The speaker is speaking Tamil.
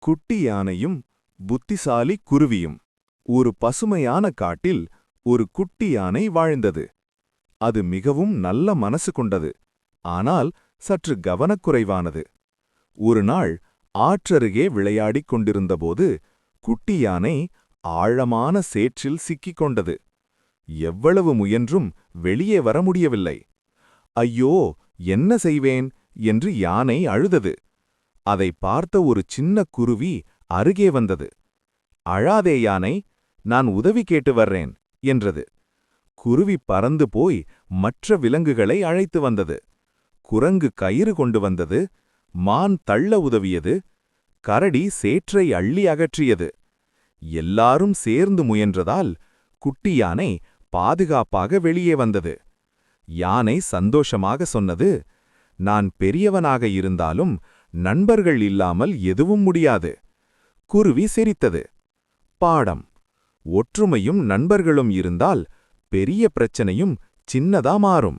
குட்டி யானையும் புத்திசாலி குருவியும். ஒரு பசுமையான காட்டில் ஒரு குட்டி யானை வாழ்ந்தது. அது மிகவும் நல்ல மனசு கொண்டது, ஆனால் சற்று கவனக்குறைவானது. ஒரு நாள் ஆற்றருகே விளையாடிக் கொண்டிருந்தபோது குட்டி யானை ஆழமான சேற்றில் சிக்கிக் கொண்டது. எவ்வளவு முயன்றும் வெளியே வர முடியவில்லை. ஐயோ, என்ன செய்வேன் என்று யானை அழுதது. அதை பார்த்த ஒரு சின்ன குருவி அருகே வந்தது. அழாதே யானை, நான் உதவி கேட்டு வர்றேன் என்றது. குருவி பறந்து போய் மற்ற விலங்குகளை அழைத்து வந்தது. குரங்கு கயிறு கொண்டு வந்தது, மான் தள்ள உதவியது, கரடி சேற்றை அள்ளி அகற்றியது. எல்லாரும் சேர்ந்து முயன்றதால் குட்டி யானை பாதுகாப்பாக வெளியே வந்தது. யானை சந்தோஷமாக சொன்னது, நான் பெரியவனாக இருந்தாலும் நண்பர்கள் இல்லாமல் எதுவும் முடியாது. குருவி சிரித்தது. பாடம்: ஒற்றுமையும் நண்பர்களும் இருந்தால் பெரிய பிரச்சனையும் சின்னதா மாறும்.